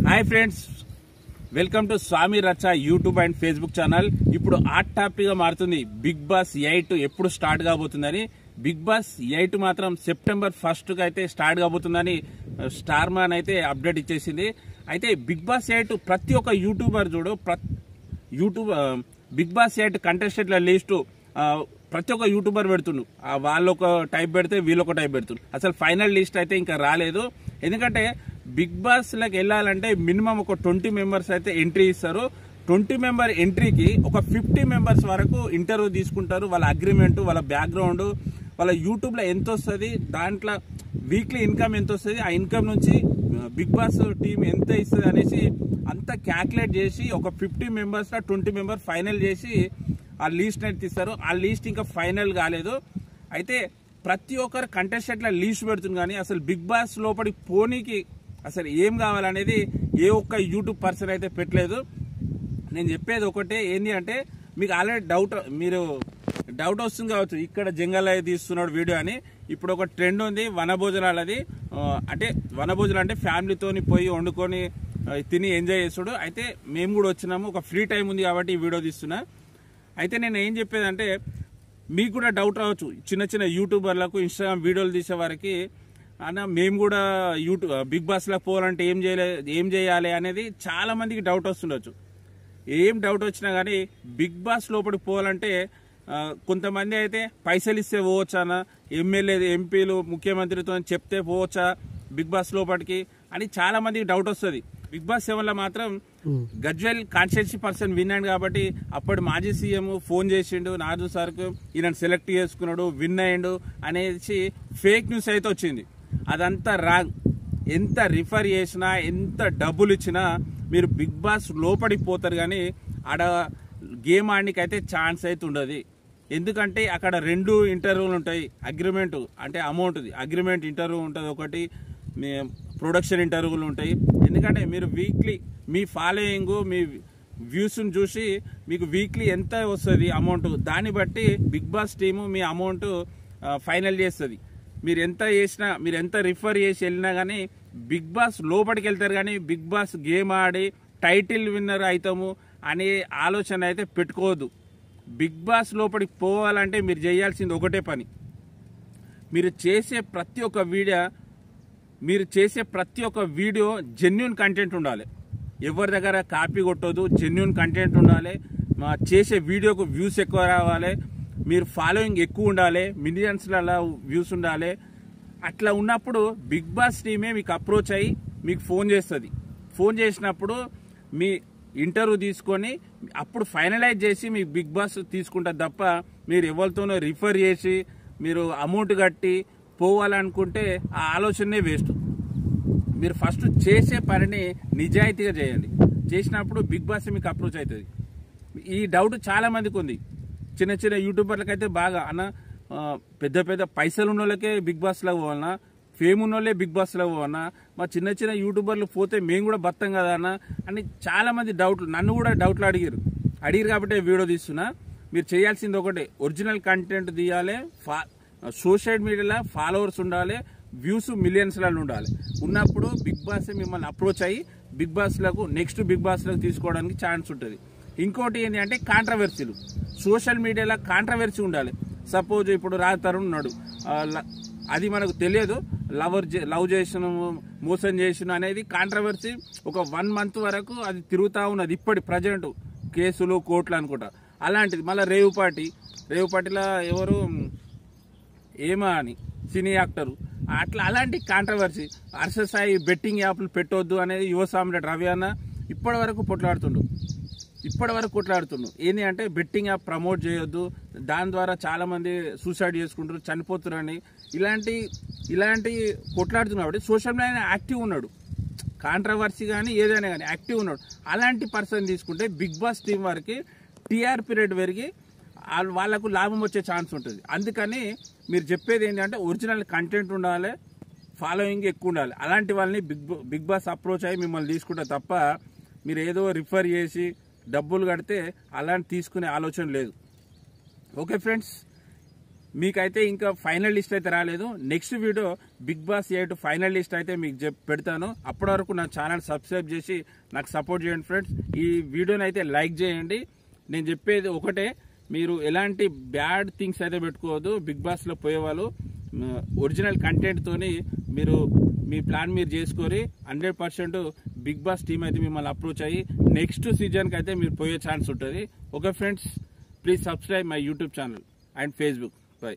Hi friends, welcome to స్వామి రచ్చ YouTube and Facebook channel. ఇప్పుడు hot topic గా మారుతుంది బిగ్ బాస్ 8 ఎప్పుడు స్టార్ట్ కాబోతుందని. బిగ్ బాస్ 8 మాత్రం సెప్టెంబర్ 1 కి అయితే స్టార్ట్ కాబోతుందని స్టార్ మ్యాన్ అయితే అప్డేట్ ఇచ్చేసింది. అయితే బిగ్ బాస్ 8 ప్రతి ఒక్క యూట్యూబర్ బిగ్ బాస్ 8 కంటెస్టెంట్ల లిస్టు ప్రతి ఒక్క యూట్యూబర్ పెడుతుండు. వాళ్ళు ఒక టైప్ పెడితే వీళ్ళు ఒక టైప్ పెడుతుండ్రు. అసలు ఫైనల్ లిస్ట్ అయితే ఇంకా రాలేదు. ఎందుకంటే బిగ్ బాస్ లకు వెళ్ళాలంటే మినిమం ఒక 20 మెంబర్స్ అయితే ఎంట్రీ ఇస్తారు. 20 మెంబర్ ఎంట్రీకి ఒక 50 మెంబర్స్ వరకు ఇంటర్వ్యూ తీసుకుంటారు. వాళ్ళ అగ్రిమెంట్, వాళ్ళ బ్యాక్గ్రౌండ్, వాళ్ళ యూట్యూబ్ లో ఎంత వస్తుంది, దాంట్లో వీక్లీ ఇన్కమ్ ఎంత వస్తుంది, ఆ ఇన్కమ్ నుంచి బిగ్ బాస్ టీం ఎంత ఇస్తుంది అనేసి అంతా క్యాల్కులేట్ చేసి ఒక 50 మెంబర్స్ 20 మెంబర్ ఫైనల్ చేసి ఆ లీస్ట్ అయితే తీస్తారు. ఆ లీస్ట్ ఇంకా ఫైనల్ కాలేదు. అయితే ప్రతి ఒక్కరు కంటెస్టెంట్ల లీస్ట్ పెడుతుంది, కానీ అసలు బిగ్ బాస్ లోపలి పోనీకి అసలు ఏం కావాలనేది ఏ ఒక్క యూట్యూబ్ పర్సన్ అయితే పెట్టలేదు. నేను చెప్పేది ఒకటే, ఏంటి అంటే మీకు ఆల్రెడీ మీరు డౌట్ వస్తుంది కావచ్చు, ఇక్కడ జంగల్ అయితే తీస్తున్నాడు వీడియో అని. ఇప్పుడు ఒక ట్రెండ్ ఉంది వనభోజనాలది. అంటే వనభోజనం అంటే ఫ్యామిలీతోని పోయి వండుకొని తిని ఎంజాయ్ చేస్తాడు. అయితే మేము కూడా వచ్చినాము, ఒక ఫ్రీ టైం ఉంది కాబట్టి ఈ వీడియో తీస్తున్నా. అయితే నేను ఏం చెప్పేదంటే, మీకు కూడా డౌట్ రావచ్చు, చిన్న చిన్న యూట్యూబర్లకు ఇన్స్టాగ్రామ్ వీడియోలు తీసే వారికి, అన్న మేము కూడా బిగ్ బాస్లోకి పోవాలంటే ఏం చేయాలి అనేది చాలా మందికి డౌట్ వస్తుండొచ్చు. ఏం డౌట్ వచ్చినా కానీ బిగ్ బాస్ లోపలికి పోవాలంటే కొంతమంది అయితే పైసలు ఇస్తే పోవచ్చా, ఎమ్మెల్యే ఎంపీలు ముఖ్యమంత్రితో చెప్తే పోవచ్చా బిగ్ బాస్ లోపలికి అని చాలా మందికి డౌట్ వస్తుంది. బిగ్ బాస్ 7 లో మాత్రం గజ్వెల్ కాన్స్టిట్యూన్సీ పర్సన్ విన్ అయ్యిండు కాబట్టి అప్పుడు మాజీ సీఎం ఫోన్ చేసిండు నాజు సార్కు, ఈయన సెలెక్ట్ చేసుకున్నాడు, విన్ అయ్యిండు అనేసి ఫేక్ న్యూస్ అయితే వచ్చింది. అదంతా రాంగ్. ఎంత రిఫర్ చేసినా, ఎంత డబ్బులు ఇచ్చినా మీరు బిగ్ బాస్ లోపలికి పోతారు, కానీ ఆడ గేమ్ ఆడడానికి అయితే ఛాన్స్ అయితే ఉండదు. ఎందుకంటే అక్కడ 2 ఇంటర్వ్యూలు ఉంటాయి. అగ్రిమెంట్ అంటే అమౌంట్ది అగ్రిమెంట్ ఇంటర్వ్యూ ఉంటుంది, ఒకటి ప్రొడక్షన్ ఇంటర్వ్యూలు ఉంటాయి. ఎందుకంటే మీరు వీక్లీ మీ ఫాలోయింగ్, మీ వ్యూస్ని చూసి మీకు వీక్లీ ఎంత వస్తుంది అమౌంట్, దాన్ని బట్టి బిగ్ బాస్ టీము మీ అమౌంట్ ఫైనల్ చేస్తుంది. మీరు ఎంత చేసినా, మీరు ఎంత రిఫర్ చేసి వెళ్ళినా కానీ బిగ్ బాస్ లోపలికి వెళ్తారు, కానీ బిగ్ బాస్ గేమ్ ఆడి టైటిల్ విన్నర్ అవుతాము అనే ఆలోచన అయితే పెట్టుకోవద్దు. బిగ్ బాస్ లోపలికి పోవాలంటే మీరు చేయాల్సింది ఒకటే పని, మీరు చేసే ప్రతి ఒక్క వీడియో జెన్యూన్ కంటెంట్ ఉండాలి. ఎవరి దగ్గర కాపీ కొట్టొద్దు, జెన్యూన్ కంటెంట్ ఉండాలి. చేసే వీడియోకు వ్యూస్ ఎక్కువ రావాలి, మీరు ఫాలోయింగ్ ఎక్కువ ఉండాలి, మిలియన్స్లలో వ్యూస్ ఉండాలి. అట్లా ఉన్నప్పుడు బిగ్ బాస్ టీమే మీకు అప్రోచ్ అయ్యి మీకు ఫోన్ చేస్తుంది. ఫోన్ చేసినప్పుడు మీ ఇంటర్వ్యూ తీసుకొని అప్పుడు ఫైనలైజ్ చేసి మీకు బిగ్ బాస్ తీసుకుంటారు తప్ప మీరు ఎవరితోనో రిఫర్ చేసి మీరు అమౌంట్ కట్టి పోవాలనుకుంటే ఆ ఆలోచనే వేస్ట్. మీరు ఫస్ట్ చేసే పనిని నిజాయితీగా చేయండి. చేసినప్పుడు బిగ్ బాస్ మీకు అప్రోచ్ అవుతుంది. ఈ డౌట్ చాలా మందికి ఉంది. చిన్న చిన్న యూట్యూబర్లకైతే బాగా, అన్న పెద్ద పెద్ద పైసలు ఉన్న వాళ్ళకే బిగ్ బాస్లో పోవాలన్నా, ఫేమ్ ఉన్న వాళ్ళే బిగ్ బాస్లో పోవాలన్నా, మా చిన్న చిన్న యూట్యూబర్లు పోతే మేము కూడా బతాం కదా అన్న అని చాలా మంది డౌట్లు, నన్ను కూడా డౌట్లు అడిగారు కాబట్టి వీడియో తీస్తున్నా. మీరు చేయాల్సింది ఒకటే, ఒరిజినల్ కంటెంట్ తీయాలి, సోషల్ మీడియాలో ఫాలోవర్స్ ఉండాలి, వ్యూస్ మిలియన్స్లలో ఉండాలి. ఉన్నప్పుడు బిగ్ బాస్ మిమ్మల్ని అప్రోచ్ అయ్యి నెక్స్ట్ బిగ్ బాస్లోకి తీసుకోవడానికి ఛాన్స్ ఉంటుంది. ఇంకోటి ఏంటి అంటే కాంట్రవర్సీలు. సోషల్ మీడియాలో కాంట్రవర్సీ ఉండాలి. సపోజ్ ఇప్పుడు రాజ్ తరుణ్ ఉన్నాడు, అది మనకు తెలియదు, లవ్ చేసిన, మోసం చేసిన అనేది కాంట్రవర్సీ ఒక 1 month వరకు అది తిరుగుతూ ఉన్నది. ఇప్పటి ప్రజెంట్ కేసులు, కోర్టులు అనుకుంటా. అలాంటిది మళ్ళీ రేవుపాటిలో ఎవరు ఏమా అని సినీ యాక్టరు, అలాంటి కాంట్రవర్సీ. హర్షసాయి బెట్టింగ్ యాప్లు పెట్టొద్దు అనేది యువ సామ్రాట్ రవి అన్న ఇప్పటి వరకు కొట్లాడుతుండు. ఏంటి అంటే బెట్టింగ్ యాప్ ప్రమోట్ చేయొద్దు, దాని ద్వారా చాలా మంది సూసైడ్ చేసుకుంటారు, చనిపోతున్నారని ఇలాంటి కొట్లాడుతున్నారు. కాబట్టి సోషల్ మీడియా యాక్టివ్ ఉన్నాడు, కాంట్రవర్సీ కానీ ఏదైనా కానీ యాక్టివ్ ఉన్నాడు. అలాంటి పర్సన్ తీసుకుంటే బిగ్ బాస్ టీం వారికి టీఆర్పీ రేట్ పెరిగి వాళ్ళకు లాభం వచ్చే ఛాన్స్ ఉంటుంది. అందుకని మీరు చెప్పేది ఏంటంటే ఒరిజినల్ కంటెంట్ ఉండాలి, ఫాలోయింగ్ ఎక్కువ ఉండాలి. అలాంటి వాళ్ళని బిగ్ బాస్ అప్రోచ్ అయ్యి మిమ్మల్ని తీసుకుంటే తప్ప మీరు ఏదో రిఫర్ చేసి డబ్బులు కడితే అలాంటి తీసుకునే ఆలోచన లేదు. ఓకే ఫ్రెండ్స్, మీకైతే ఇంకా ఫైనల్ లిస్ట్ అయితే రాలేదు. Next video big boss 8 final list అయితే మీకు పెడతాను. అప్పటి వరకు నా ఛానల్ సబ్స్క్రైబ్ చేసి నాకు సపోర్ట్ చేయండి ఫ్రెండ్స్. ఈ వీడియోని అయితే లైక్ చేయండి. నేను చెప్పేది ఒకటే, మీరు ఎలాంటి బ్యాడ్ థింగ్స్ అయితే పెట్టుకోవద్దు. బిగ్ బాస్లో పోయేవాళ్ళు ఒరిజినల్ కంటెంట్ తోని మీరు మీ ప్లాన్ మీరు చేసుకొని 100% బిగ్ బాస్ టీమ్ అయితే మిమ్మల్ని అప్రోచ్ అయ్యి నెక్స్ట్ సీజన్కి అయితే మీరు పోయే ఛాన్స్ ఉంటుంది. Okay friends, please subscribe my YouTube channel and Facebook. By.